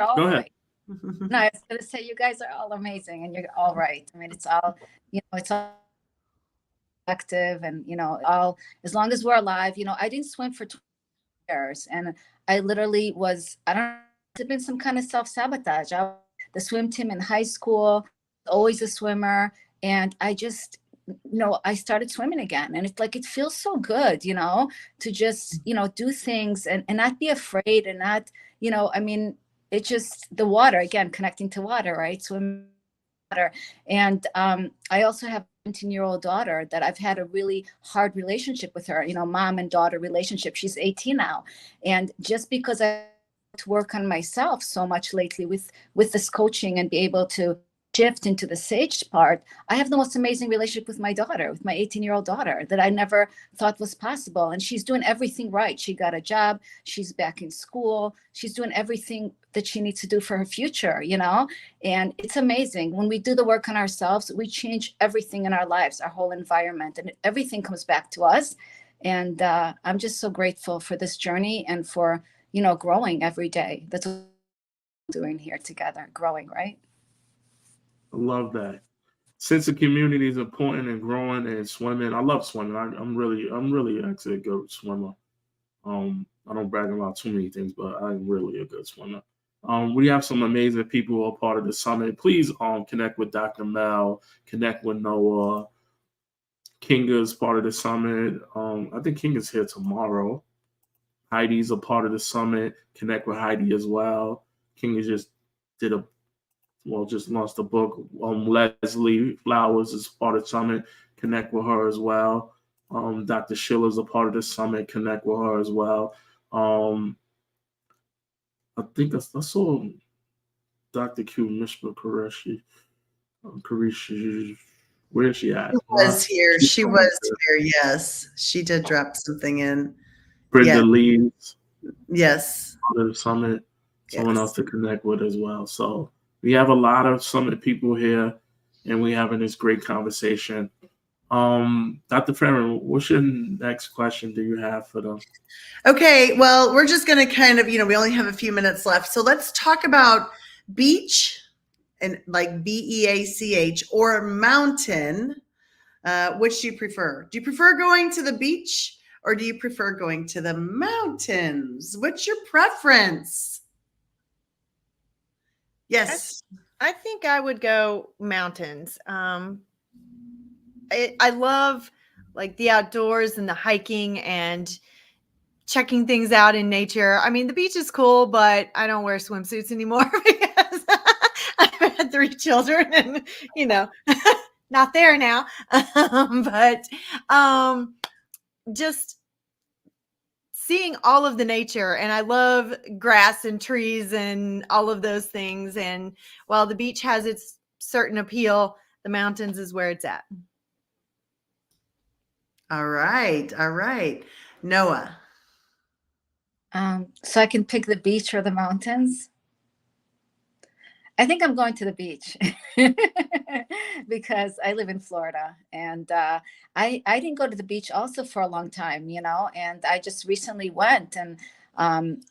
all Go ahead. right. No, I was going to say, you guys are all amazing and you're all right. I mean, it's all, it's all active and, all, as long as we're alive. I didn't swim for 20 years, and I literally I don't know, it's been some kind of self-sabotage. I was the swim team in high school, always a swimmer. And I just, I started swimming again, and it's like, it feels so good, to just, do things and not be afraid and not, I mean, it's just the water, again, connecting to water, right? Swim water. And I also have a 17-year-old daughter that I've had a really hard relationship with her, mom and daughter relationship. She's 18 now. And just because I to work on myself so much lately with this coaching and be able to shift into the sage part, I have the most amazing relationship with my daughter, with my 18-year-old daughter, that I never thought was possible. And she's doing everything right. She got a job. She's back in school. She's doing everything that she needs to do for her future, and it's amazing. When we do the work on ourselves, we change everything in our lives, our whole environment, and everything comes back to us. And I'm just so grateful for this journey and for, growing every day. That's what we're doing here together, growing, right? I love that. Sense of community is important in growing and swimming. I love swimming. I'm really actually a good swimmer. I don't brag about too many things, but I'm really a good swimmer. We have some amazing people who are part of the summit. Please connect with Dr. Mel, connect with Noah. Kinga's part of the summit. I think Kinga's here tomorrow. Heidi's a part of the summit. Connect with Heidi as well. Kinga just launched a book. Leslie Flowers is part of the summit. Connect with her as well. Dr. Schiller's a part of the summit. Connect with her as well. I think I saw Dr. Q Mishma Qureshi. Where is she at? She was here. Yes, she did drop something in. Brenda Leeds. Yes. Part of the summit. Someone else to connect with as well. So we have a lot of summit people here, and we're having this great conversation. Dr. Farron, what's your next question do you have for them? Okay, well, we're just going to kind of, we only have a few minutes left. So let's talk about beach and like BEACH or mountain. Which do you prefer? Do you prefer going to the beach or do you prefer going to the mountains? What's your preference? Yes. I think I would go mountains. I love like the outdoors and the hiking, and checking things out in nature. I mean, the beach is cool, but I don't wear swimsuits anymore because I've had 3 children and, you know, not there now. But just seeing all of the nature, and I love grass and trees and all of those things. And while the beach has its certain appeal, the mountains is where it's at. All right. All right. Noah. So I can pick the beach or the mountains. I think I'm going to the beach because I live in Florida, and I didn't go to the beach also for a long time, you know, and I just recently went, and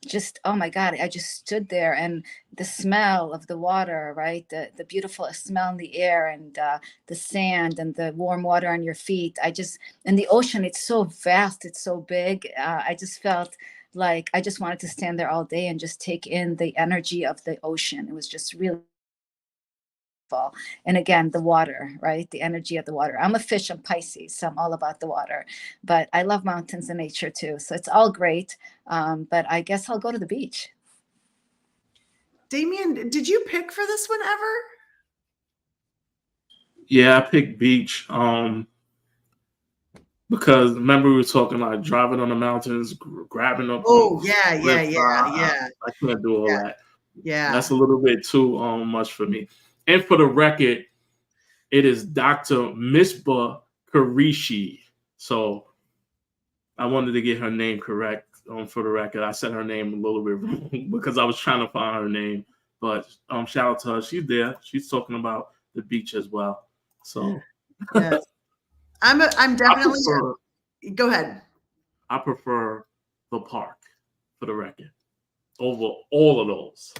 just, oh my God, I just stood there, and the smell of the water, right? The beautiful smell in the air, and the sand and the warm water on your feet. And the ocean, it's so vast, it's so big. I just felt like I just wanted to stand there all day and just take in the energy of the ocean. It was just really beautiful. And again, the water, right? The energy of the water. I'm a fish, I'm Pisces, so I'm all about the water. But I love mountains and nature too. So it's all great. But I guess I'll go to the beach. Damien, did you pick for this one ever? Yeah, I picked beach. Because remember we were talking like driving on the mountains, grabbing up. Oh, yeah. I can't do all that. Yeah. That's a little bit too much for me. And for the record, it is Dr. Misbah Qureshi. So I wanted to get her name correct for the record. I said her name a little bit wrong because I was trying to find her name. But shout out to her. She's there. She's talking about the beach as well. So yes. I'm definitely go ahead. I prefer the park for the record over all of those.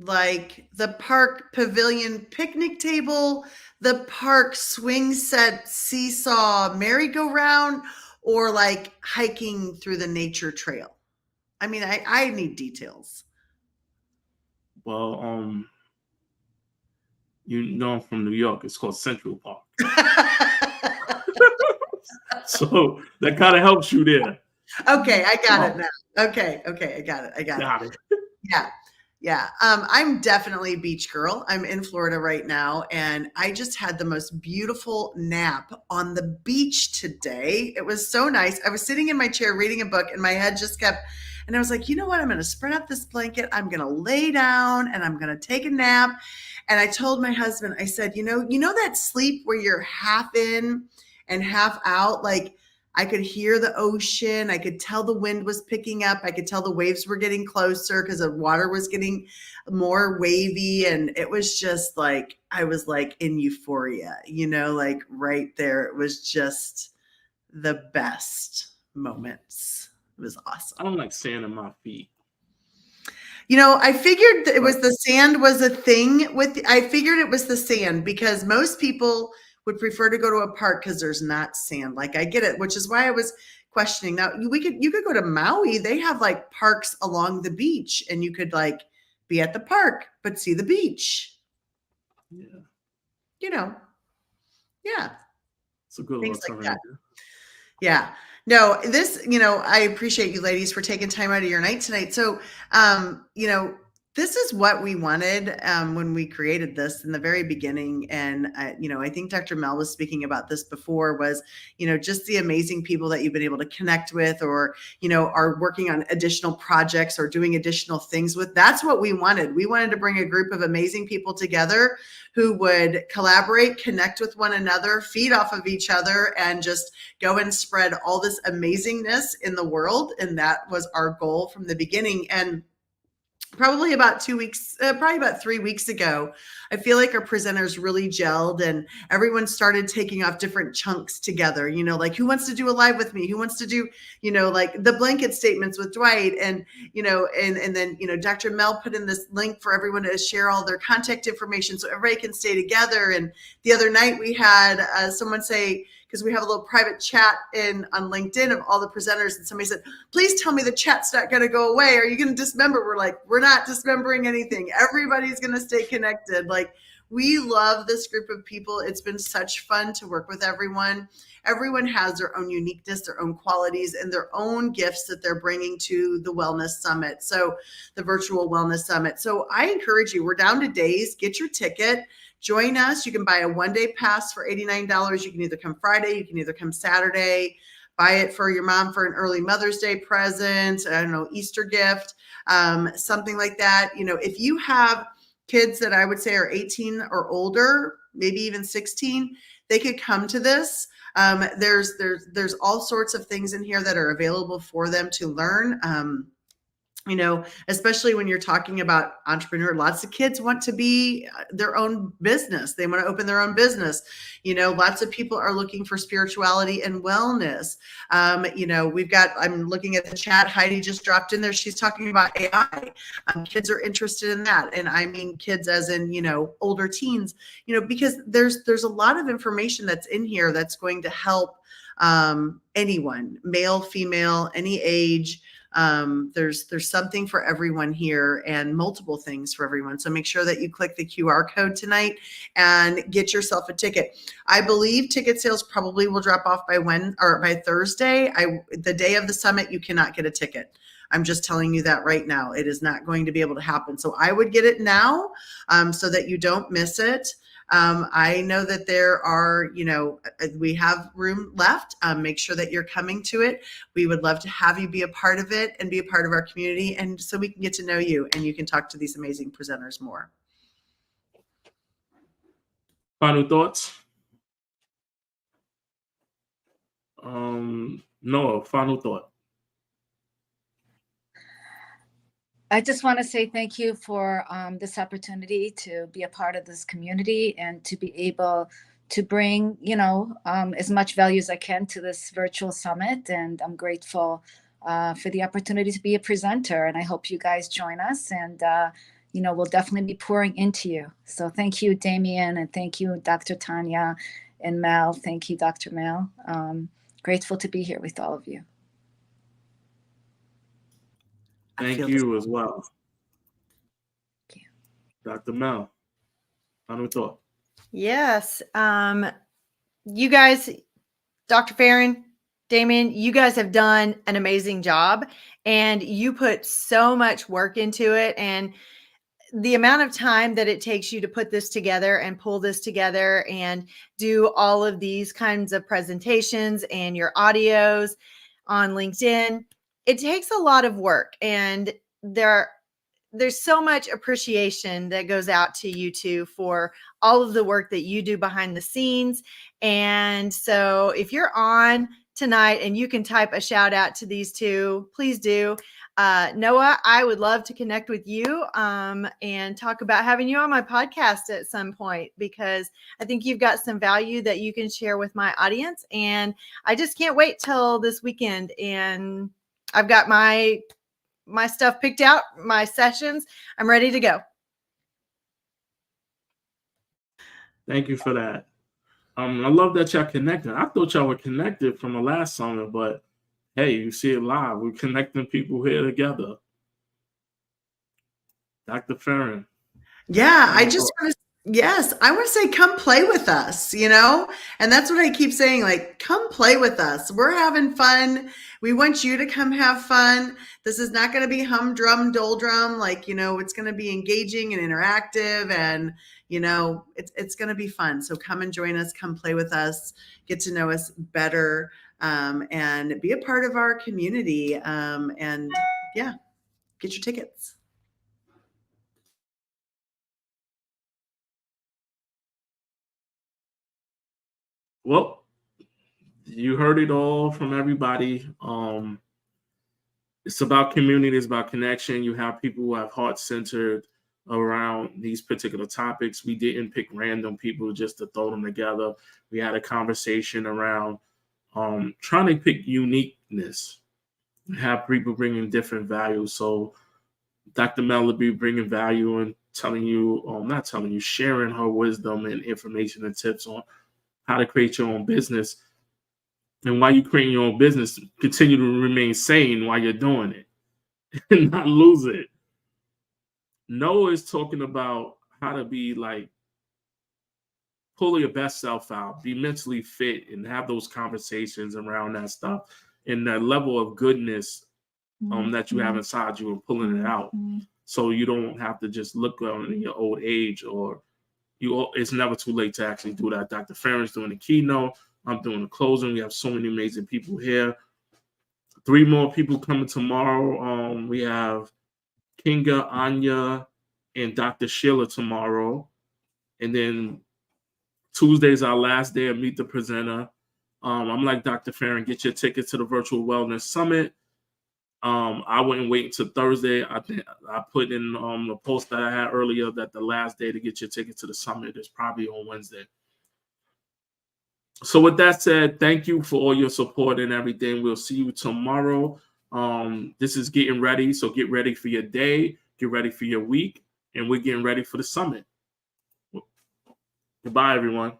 Like the park pavilion picnic table, the park swing set seesaw merry-go-round, or like hiking through the nature trail. I mean, I need details. Well, you know I'm from New York. It's called Central Park. So that kind of helps you there. Okay, I got it now. Okay, I got it. Yeah. I'm definitely a beach girl. I'm in Florida right now, and I just had the most beautiful nap on the beach today. It was so nice. I was sitting in my chair reading a book, and my head just kept, and I was like, you know what? I'm going to spread out this blanket. I'm going to lay down, and I'm going to take a nap. And I told my husband, I said, you know that sleep where you're half in and half out? Like, I could hear the ocean. I could tell the wind was picking up. I could tell the waves were getting closer because the water was getting more wavy. And it was just like, I was like in euphoria, like right there. It was just the best moments. It was awesome. I don't like sand in my feet. I figured it was the sand was a thing I figured it was the sand because most people would prefer to go to a park because there's not sand. Like I get it, which is why I was questioning. Now you could go to Maui. They have like parks along the beach and you could like be at the park, but see the beach. Yeah. Yeah. It's a good things like that. alternative. Yeah. No, this, I appreciate you ladies for taking time out of your night tonight. So, this is what we wanted when we created this in the very beginning. And, I think Dr. Mel was speaking about this before was, just the amazing people that you've been able to connect with or, are working on additional projects or doing additional things with. That's what we wanted. We wanted to bring a group of amazing people together who would collaborate, connect with one another, feed off of each other, and just go and spread all this amazingness in the world. And that was our goal from the beginning. And probably about 3 weeks ago, I feel like our presenters really gelled and everyone started taking off different chunks together, like who wants to do a live with me? Who wants to do, like the blanket statements with Dwight and, and then, Dr. Mel put in this link for everyone to share all their contact information so everybody can stay together. And the other night we had someone say, because we have a little private chat on LinkedIn of all the presenters. And somebody said, please tell me the chat's not going to go away. Are you going to dismember? We're like, we're not dismembering anything. Everybody's going to stay connected. Like We love this group of people. It's been such fun to work with everyone. Everyone has their own uniqueness, their own qualities, and their own gifts that they're bringing to the Wellness Summit. So the virtual Wellness Summit. So I encourage you, we're down to days. Get your ticket. Join us. You can buy a one-day pass for $89. You can either come Friday, you can either come Saturday. Buy it for your mom for an early Mother's Day present, I don't know, Easter gift, something like that. You know, if you have kids that I would say are 18 or older, maybe even 16, they could come to this. There's all sorts of things in here that are available for them to learn. You know, especially when you're talking about entrepreneur, lots of kids want to be their own business. They want to open their own business. You know, lots of people are looking for spirituality and wellness. You know, I'm looking at the chat. Heidi just dropped in there. She's talking about AI. Kids are interested in that. And I mean, kids as in, you know, older teens, you know, because there's a lot of information that's in here that's going to help anyone, male, female, any age. There's something for everyone here and multiple things for everyone. So make sure that you click the QR code tonight and get yourself a ticket. I believe ticket sales probably will drop off by Thursday. The day of the summit, you cannot get a ticket. I'm just telling you that right now. It is not going to be able to happen. So I would get it now so that you don't miss it. I know that there are, you know, we have room left. Make sure that you're coming to it. We would love to have you be a part of it and be a part of our community. And so we can get to know you and you can talk to these amazing presenters more. Final thoughts? Noah, final thought. I just want to say thank you for this opportunity to be a part of this community and to be able to bring, you know, as much value as I can to this virtual summit. And I'm grateful for the opportunity to be a presenter. And I hope you guys join us. And, you know, we'll definitely be pouring into you. So thank you, Damien, and thank you, Dr. Tanya and Mel. Thank you, Dr. Mel. Grateful to be here with all of you. Thank you as well. Thank you. Dr. Mel, final thought. Yes. You guys, Dr. Farron, Damien, you guys have done an amazing job and you put so much work into it. And the amount of time that it takes you to put this together and pull this together and do all of these kinds of presentations and your audios on LinkedIn, it takes a lot of work, and there's so much appreciation that goes out to you two for all of the work that you do behind the scenes. And so if you're on tonight and you can type a shout out to these two, please do. Noah, I would love to connect with you and talk about having you on my podcast at some point, because I think you've got some value that you can share with my audience. And I just can't wait till this weekend. And I've got my stuff picked out, my sessions. I'm ready to go. Thank you for that. I love that y'all connected. I thought y'all were connected from the last summer, but hey, you see it live. We're connecting people here together. Dr. Farron. Yeah, I just want to, yes, I want to say, come play with us, you know? And that's what I keep saying, like, come play with us. We're having fun. We want you to come have fun. This is not going to be humdrum, doldrum. Like, you know, it's going to be engaging and interactive, and, you know, it's going to be fun. So come and join us, come play with us, get to know us better, and be a part of our community. And yeah, get your tickets. Well, you heard it all from everybody. It's about community, it's about connection. You have people who have heart centered around these particular topics. We didn't pick random people just to throw them together. We had a conversation around trying to pick uniqueness, have people bringing different values. So Dr. Mel will be bringing value and sharing her wisdom and information and tips on how to create your own business. And while you create your own business, continue to remain sane while you're doing it and not lose it. Noah is talking about how to be like pull your best self out, be mentally fit, and have those conversations around that stuff and that level of goodness that you have inside you and pulling it out. So you don't have to just look in your old age, or it's never too late to actually do that. Dr. Farron's doing the keynote. I'm doing the closing. We have so many amazing people here. 3 more people coming tomorrow. We have Kinga, Anya, and Dr. Sheila tomorrow. And then Tuesday's our last day of Meet the Presenter. I'm like Dr. Farron, get your ticket to the Virtual Wellness Summit. I wouldn't wait until Thursday. I think I put in the post that I had earlier that the last day to get your ticket to the summit is probably on Wednesday. So with that said, thank you for all your support and everything. We'll see you tomorrow. This is getting ready. So get ready for your day, get ready for your week, and we're getting ready for the summit. Goodbye, everyone.